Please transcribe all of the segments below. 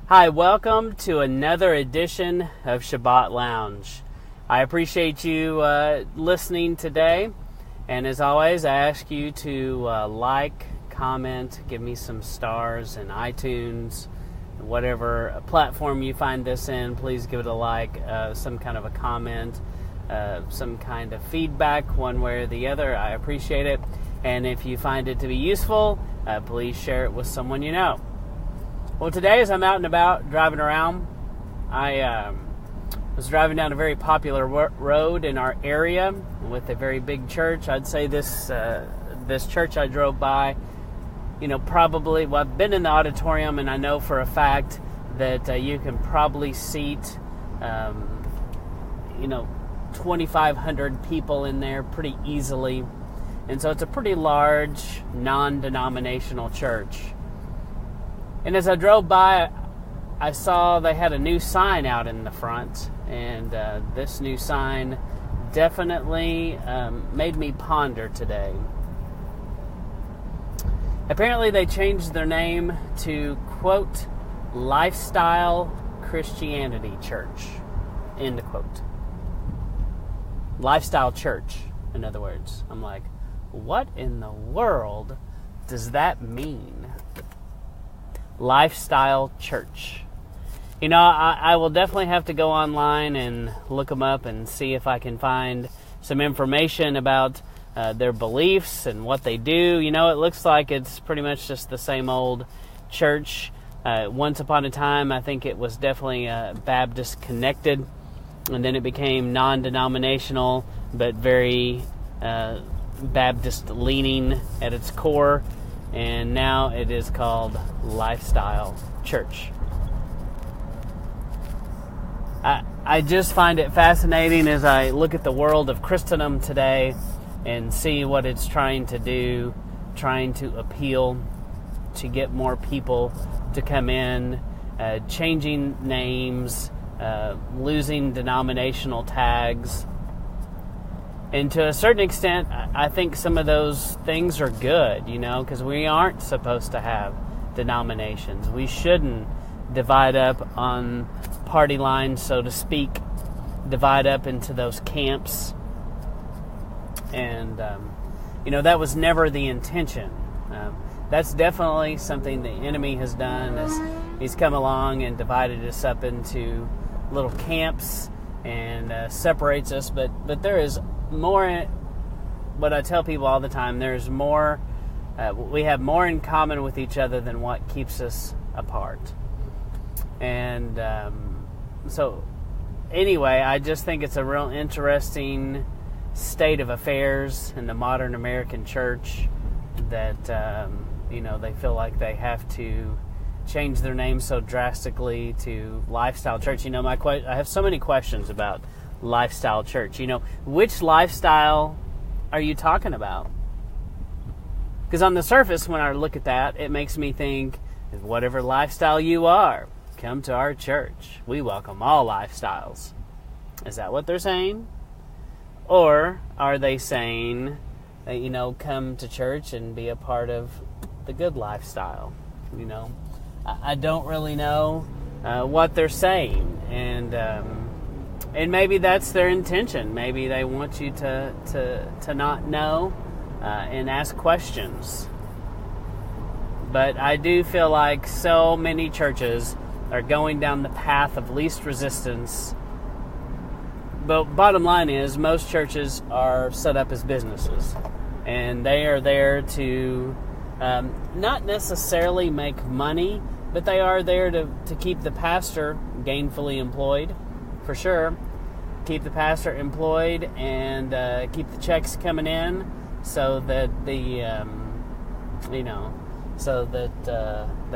Hi, welcome to another edition of Shabbat Lounge. I appreciate you listening today, and as always, I ask you to like, comment, give me some stars in iTunes, whatever platform you find this in. Please give it a like, some kind of a comment, some kind of feedback, one way or the other. I appreciate it, and if you find it to be useful, please share it with someone you know. Well, today as I'm out and about driving around, I was driving down a very popular road in our area with a very big church. I'd say this church I drove by, probably, I've been in the auditorium, and I know for a fact that you can probably seat, 2,500 people in there pretty easily. And so it's a pretty large, non-denominational church. And as I drove by, I saw they had a new sign out in the front, and this new sign definitely made me ponder today. Apparently they changed their name to, quote, Lifestyle Christianity Church, end quote. Lifestyle Church, in other words. I'm like, what in the world does that mean? Lifestyle Church. I will definitely have to go online and look them up and see if I can find some information about their beliefs and what they do. It looks like it's pretty much just the same old church. Once upon a time, I think it was definitely Baptist connected, and then it became non-denominational, but very Baptist leaning at its core. And now it is called Lifestyle Church. I just find it fascinating as I look at the world of Christendom today and see what it's trying to do, trying to appeal to get more people to come in, changing names, losing denominational tags. And to a certain extent, I think some of those things are good, because we aren't supposed to have denominations. We shouldn't divide up on party lines, so to speak, divide up into those camps. And, that was never the intention. That's definitely something the enemy has done, is he's come along and divided us up into little camps and separates us. But there is more, what I tell people all the time, there's more, we have more in common with each other than what keeps us apart. And so anyway, I just think it's a real interesting state of affairs in the modern American church that, they feel like they have to change their name so drastically to Lifestyle Church. I have so many questions about Lifestyle Church. Which lifestyle are you talking about? Because on the surface, when I look at that, it makes me think, whatever lifestyle you are, come to our church. We welcome all lifestyles. Is that what they're saying? Or are they saying that, come to church and be a part of the good lifestyle? I don't really know what they're saying. And maybe that's their intention. Maybe they want you to not know and ask questions. But I do feel like so many churches are going down the path of least resistance. But bottom line is, most churches are set up as businesses. And they are there to not necessarily make money, but they are there to keep the pastor gainfully employed. For sure, keep the pastor employed and keep the checks coming in, so that they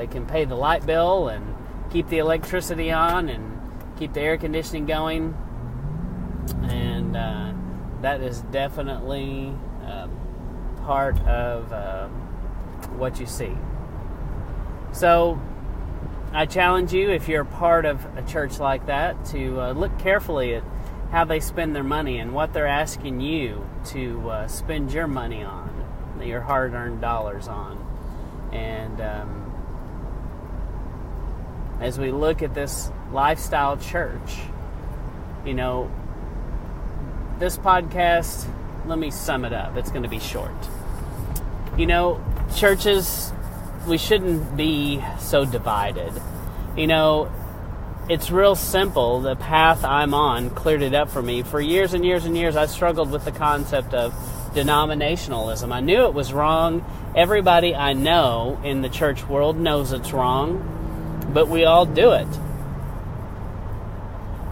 can pay the light bill and keep the electricity on and keep the air conditioning going. And that is definitely part of what you see. So I challenge you, if you're a part of a church like that, to look carefully at how they spend their money and what they're asking you to spend your money on, your hard-earned dollars on. And as we look at this lifestyle church. You know, this podcast, let me sum it up. It's going to be short. You know, churches, we shouldn't be so divided. You know, it's real simple. The path I'm on cleared it up for me. For years and years and years, I struggled with the concept of denominationalism. I knew it was wrong. Everybody I know in the church world knows it's wrong, but we all do it.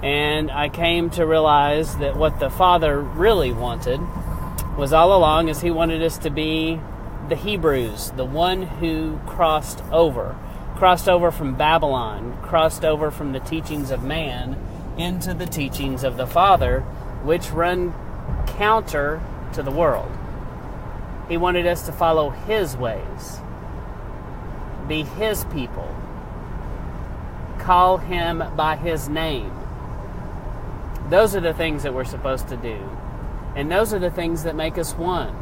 And I came to realize that what the Father really wanted was all along is He wanted us to be the Hebrews, the one who crossed over from Babylon, crossed over from the teachings of man into the teachings of the Father, which run counter to the world. He wanted us to follow His ways, be His people, call Him by His name. Those are the things that we're supposed to do. And those are the things that make us one.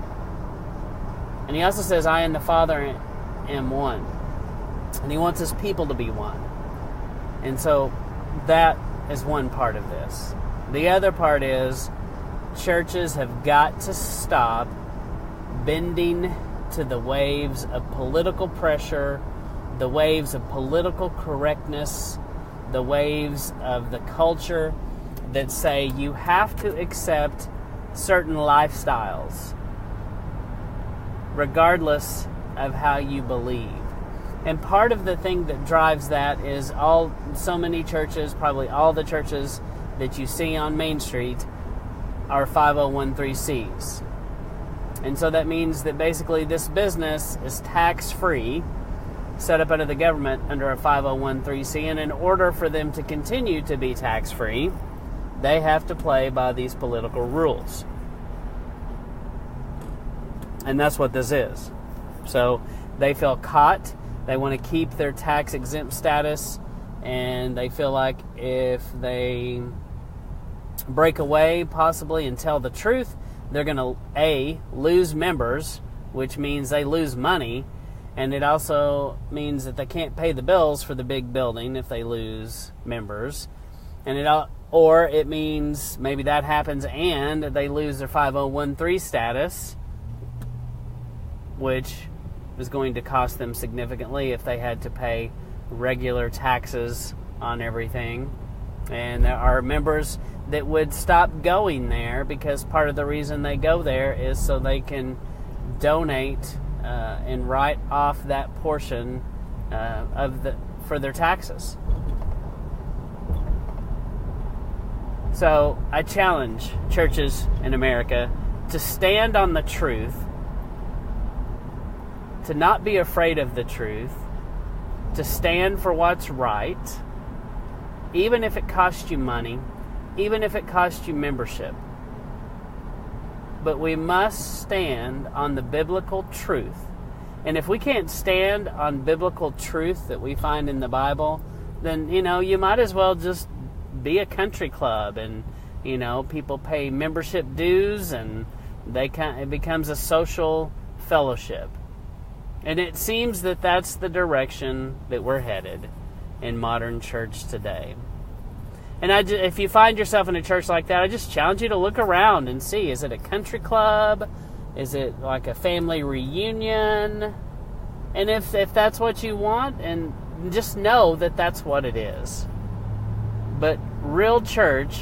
And He also says, I and the Father am one. And He wants His people to be one. And so that is one part of this. The other part is churches have got to stop bending to the waves of political pressure, the waves of political correctness, the waves of the culture that say you have to accept certain lifestyles regardless of how you believe. And part of the thing that drives that is so many churches, probably all the churches that you see on Main Street are 501(c)(3)s. And so that means that basically this business is tax-free, set up under the government under a 501(c)(3), and in order for them to continue to be tax-free, they have to play by these political rules. And that's what this is. So they feel caught. They want to keep their tax-exempt status, and they feel like if they break away possibly and tell the truth, they're going to, A, lose members, which means they lose money, and it also means that they can't pay the bills for the big building if they lose members. And or it means maybe that happens and they lose their 501(c)(3) status, which is going to cost them significantly if they had to pay regular taxes on everything. And there are members that would stop going there because part of the reason they go there is so they can donate and write off that portion for their taxes. So I challenge churches in America to stand on the truth, to not be afraid of the truth, to stand for what's right, even if it costs you money, even if it costs you membership. But we must stand on the biblical truth. And if we can't stand on biblical truth that we find in the Bible, then, you might as well just be a country club, and people pay membership dues, and it becomes a social fellowship. And it seems that that's the direction that we're headed in modern church today. And if you find yourself in a church like that, I just challenge you to look around and see, is it a country club? Is it like a family reunion? And if that's what you want, and just know that that's what it is. But real church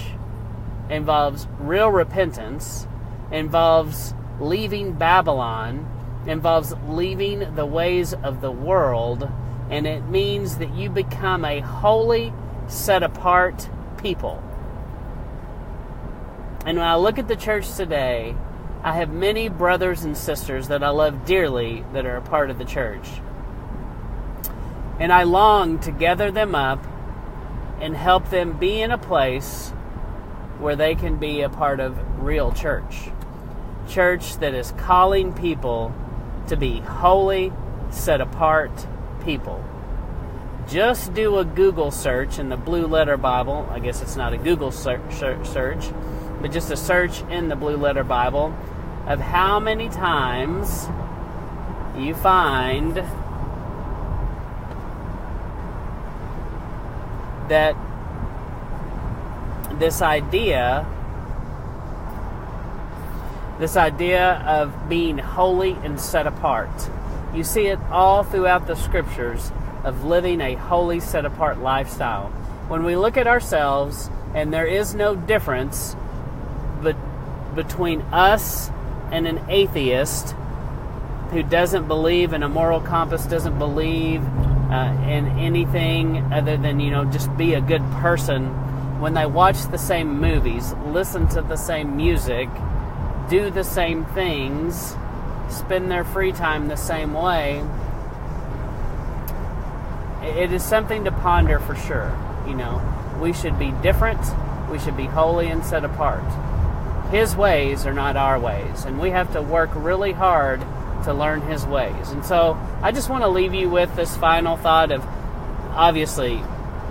involves real repentance, involves leaving Babylon, involves leaving the ways of the world, and it means that you become a holy, set-apart people. And when I look at the church today, I have many brothers and sisters that I love dearly that are a part of the church. And I long to gather them up and help them be in a place where they can be a part of real church. Church that is calling people to be holy, set-apart people. Just do a Google search in the Blue Letter Bible. I guess it's not a Google search, but just a search in the Blue Letter Bible of how many times you find that this idea of being holy and set apart, you see it all throughout the scriptures of living a holy, set apart lifestyle. When we look at ourselves, and there is no difference between us and an atheist who doesn't believe in a moral compass, doesn't believe in anything other than, just be a good person. When they watch the same movies, listen to the same music, do the same things, spend their free time the same way, it is something to ponder for sure. We should be different. We should be holy and set apart. His ways are not our ways, and we have to work really hard to learn His ways. And so I just want to leave you with this final thought of, obviously,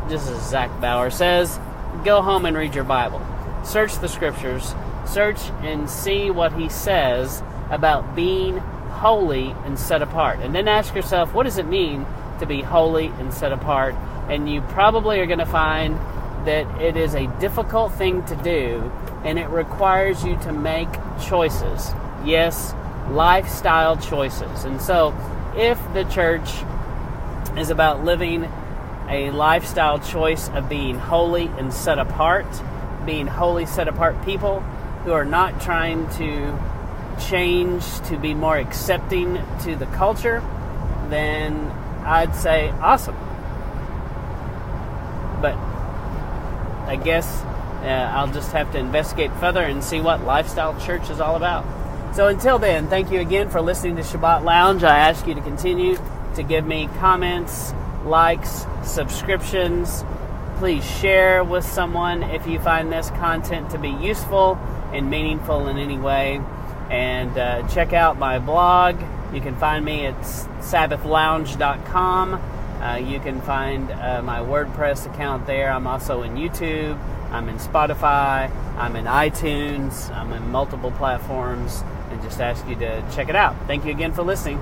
just as Zach Bauer says, go home and read your Bible. Search the scriptures. Search and see what he says about being holy and set apart. And then ask yourself, what does it mean to be holy and set apart? And you probably are going to find that it is a difficult thing to do, and it requires you to make choices. Yes, lifestyle choices. And so if the church is about living a lifestyle choice of being holy and set apart, being holy, set apart people who are not trying to change to be more accepting to the culture, then I'd say awesome. But I guess I'll just have to investigate further and see what Lifestyle Church is all about. So until then, thank you again for listening to Shabbat Lounge. I ask you to continue to give me comments, likes, subscriptions. Please share with someone if you find this content to be useful and meaningful in any way. And check out my blog. You can find me at sabbathlounge.com. You can find my WordPress account there. I'm also in YouTube. I'm in Spotify. I'm in iTunes. I'm in multiple platforms. And just ask you to check it out. Thank you again for listening.